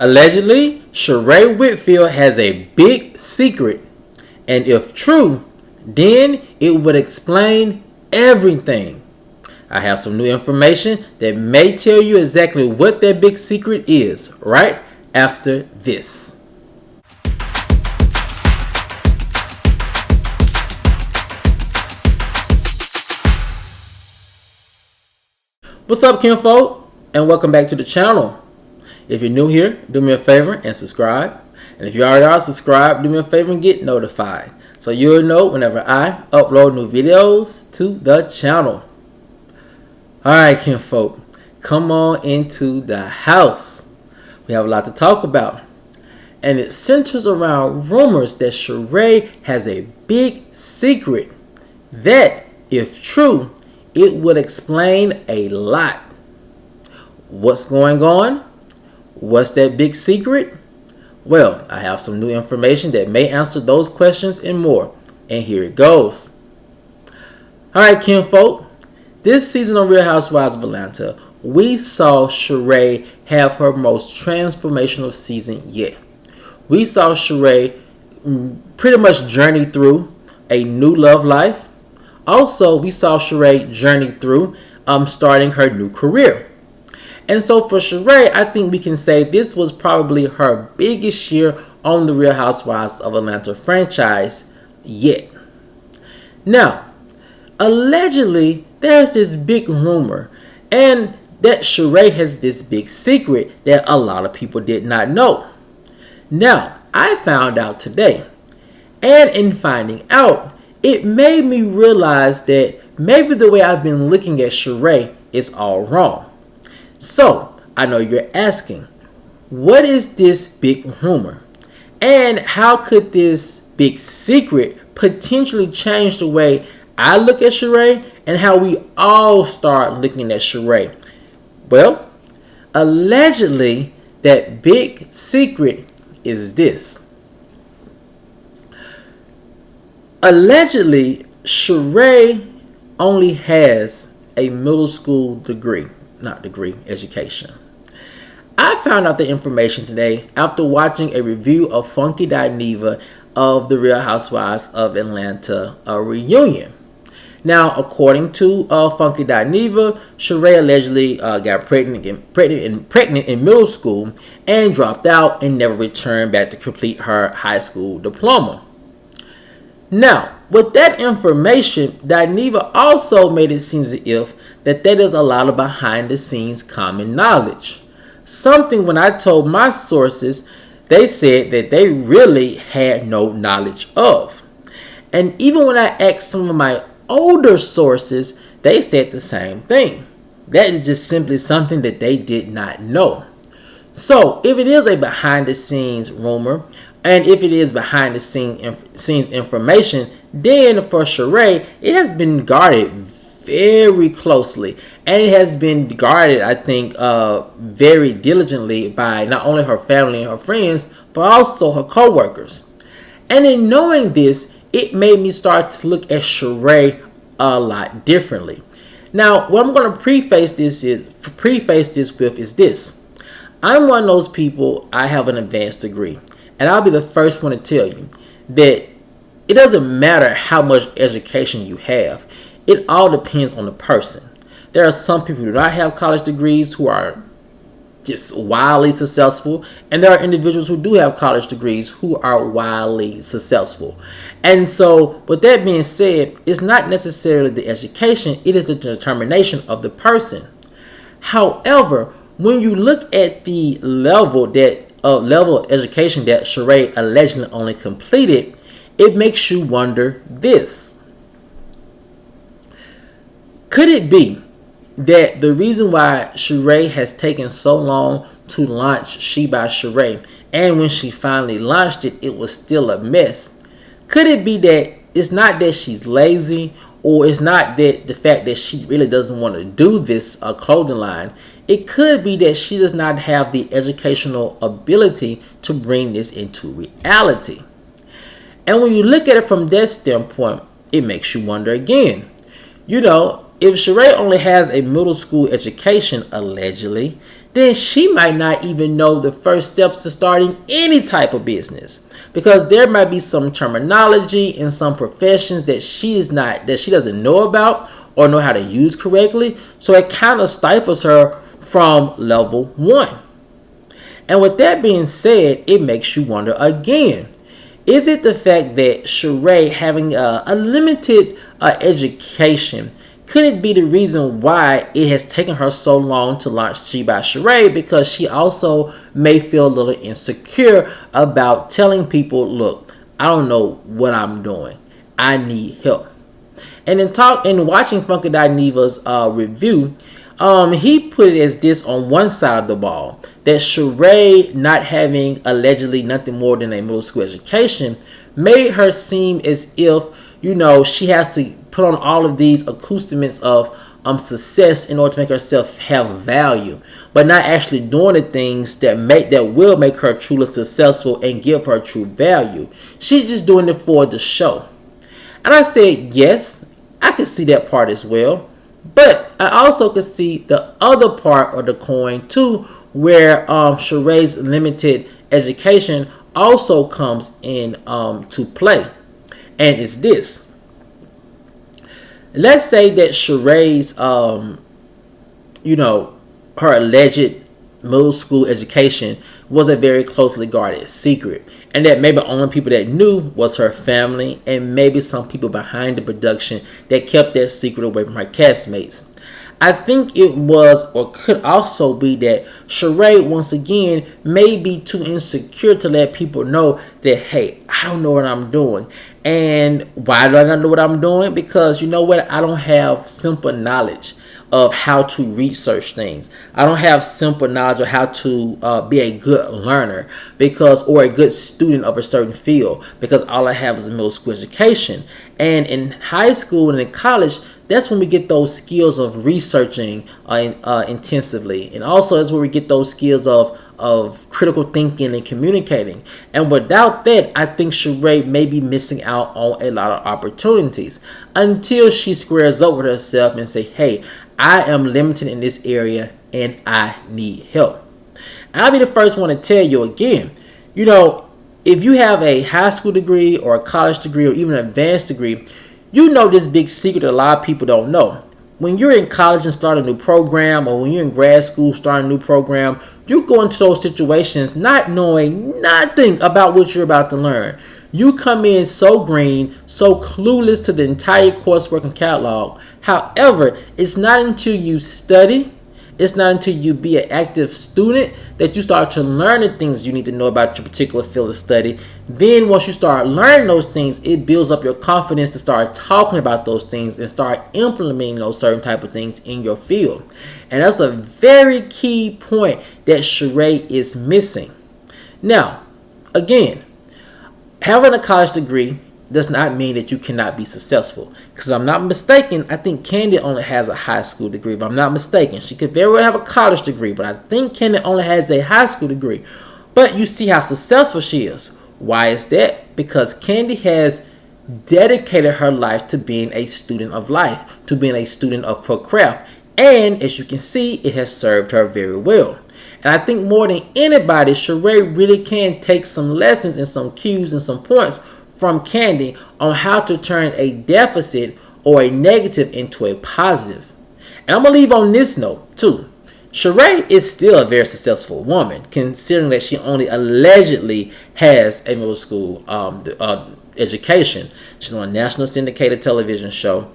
Allegedly, Sheree Whitfield has a big secret, and if true, then it would explain everything. I have some new information that may tell you exactly what that big secret is right after this. What's up, kinfolk, and welcome back to the channel. If you're new here, do me a favor and subscribe. And if you already are subscribed, do me a favor and get notified, so you'll know whenever I upload new videos to the channel. Alright, kinfolk, come on into the house. We have a lot to talk about, and it centers around rumors that Sheree has a big secret that, if true, it would explain a lot. What's going on? What's that big secret? Well, I have some new information that may answer those questions and more. And here it goes. Alright, kinfolk. This season on Real Housewives of Atlanta, we saw Sheree have her most transformational season yet. We saw Sheree pretty much journey through a new love life. Also, we saw Sheree journey through starting her new career. And so for Sheree, I think we can say this was probably her biggest year on the Real Housewives of Atlanta franchise yet. Now, allegedly, there's this big rumor, and that Sheree has this big secret that a lot of people did not know. Now, I found out today, and in finding out, it made me realize that maybe the way I've been looking at Sheree is all wrong. So, I know you're asking, what is this big rumor? And how could this big secret potentially change the way I look at Sheree and how we all start looking at Sheree? Well, allegedly, that big secret is this. Allegedly, Sheree only has a middle school degree. Education. I found out the information today after watching a review of Funky Dineva of the Real Housewives of Atlanta reunion. Now, according to Funky Dineva, Sheree allegedly got pregnant in middle school and dropped out and never returned back to complete her high school diploma. Now, with that information, Dineva also made it seem as if that is a lot of behind-the-scenes common knowledge. Something when I told my sources, they said that they really had no knowledge of. And even when I asked some of my older sources, they said the same thing. That is just simply something that they did not know. So, if it is a behind-the-scenes rumor, and if it is behind-the-scenes information, then for Sheree, it has been guarded very closely, and it has been guarded, I think, very diligently by not only her family and her friends, but also her co-workers. And in knowing this, it made me start to look at Sheree a lot differently. Now, what I'm going to preface this with is this. I'm one of those people, I have an advanced degree, and I'll be the first one to tell you that it doesn't matter how much education you have. It all depends on the person. There are some people who do not have college degrees who are just wildly successful, and there are individuals who do have college degrees who are wildly successful. And so, with that being said, it's not necessarily the education, it is the determination of the person. However, when you look at the level of education that Sheree allegedly only completed, it makes you wonder this. Could it be that the reason why Sheree has taken so long to launch shebysheree, and when she finally launched it, it was still a mess? Could it be that it's not that she's lazy, or it's not that the fact that she really doesn't want to do this clothing line? It could be that she does not have the educational ability to bring this into reality. And when you look at it from that standpoint, it makes you wonder again. You know, if Sheree only has a middle school education, allegedly, then she might not even know the first steps to starting any type of business, because there might be some terminology in some professions that she doesn't know about or know how to use correctly. So it kind of stifles her from level 1. And with that being said, it makes you wonder again, is it the fact that Sheree having a limited education, could it be the reason why it has taken her so long to launch She by Sheree? Because she also may feel a little insecure about telling people, look, I don't know what I'm doing. I need help. And in watching Funky Dineva's review, he put it as this on one side of the ball, that Sheree not having allegedly nothing more than a middle school education made her seem as if, she has to put on all of these accoutrements of success in order to make herself have value, but not actually doing the things that will make her truly successful and give her true value. She's just doing it for the show. And I said, yes, I can see that part as well. But I also could see the other part of the coin too, where Sheree's limited education also comes in to play. And it's this. Let's say that Sheree's, her alleged middle school education was a very closely guarded secret, and that maybe only people that knew was her family and maybe some people behind the production that kept that secret away from her castmates. I think it was, or could also be, that Sheree once again may be too insecure to let people know that, hey, I don't know what I'm doing. And why do I not know what I'm doing? Because you know what? I don't have simple knowledge of how to research things. I don't have simple knowledge of how to be a good learner or a good student of a certain field, because all I have is a middle school education. And in high school and in college, that's when we get those skills of researching intensively. And also that's where we get those skills of critical thinking and communicating. And without that, I think Sheree may be missing out on a lot of opportunities until she squares up with herself and say, hey, I am limited in this area and I need help. And I'll be the first one to tell you again, if you have a high school degree or a college degree or even an advanced degree, this big secret that a lot of people don't know. When you're in college and start a new program, or when you're in grad school start a new program, you go into those situations not knowing nothing about what you're about to learn. You come in so green, so clueless to the entire coursework and catalog. However, it's not until you study, it's not until you be an active student that you start to learn the things you need to know about your particular field of study. Then once you start learning those things, it builds up your confidence to start talking about those things and start implementing those certain type of things in your field. And that's a very key point that Sheree is missing. Now, again, having a college degree does not mean that you cannot be successful. Because if I'm not mistaken, I think Candy only has a high school degree. If I'm not mistaken, she could very well have a college degree, but I think Candy only has a high school degree. But you see how successful she is. Why is that? Because Candy has dedicated her life to being a student of life, to being a student of her craft. And as you can see, it has served her very well. And I think more than anybody, Sheree really can take some lessons and some cues and some points from Candy on how to turn a deficit or a negative into a positive. And I'm going to leave on this note too. Sheree is still a very successful woman, considering that she only allegedly has a middle school education. She's on a national syndicated television show.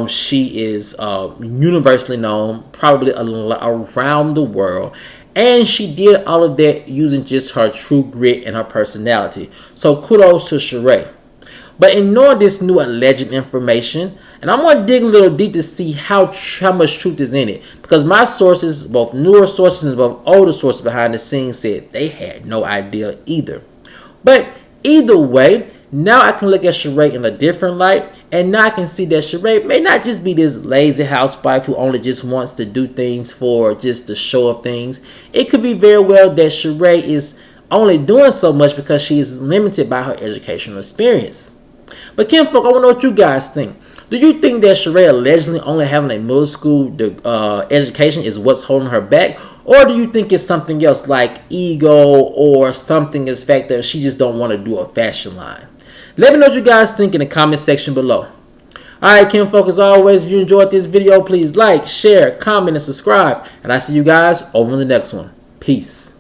She is universally known, probably around the world. And she did all of that using just her true grit and her personality. So kudos to Sheree. But in knowing this new alleged information, and I'm going to dig a little deep to see how much truth is in it. Because my sources, both newer sources and both older sources behind the scenes, said they had no idea either. But either way, now I can look at Sheree in a different light. And now I can see that Sheree may not just be this lazy housewife who only just wants to do things for just the show of things. It could be very well that Sheree is only doing so much because she is limited by her educational experience. But kinfolk, I want to know what you guys think. Do you think that Sheree allegedly only having a middle school education is what's holding her back? Or do you think it's something else like ego or something as fact that she just don't want to do a fashion line? Let me know what you guys think in the comment section below. Alright, Kim Folk, as always, if you enjoyed this video, please like, share, comment, and subscribe. And I see you guys over in the next one. Peace.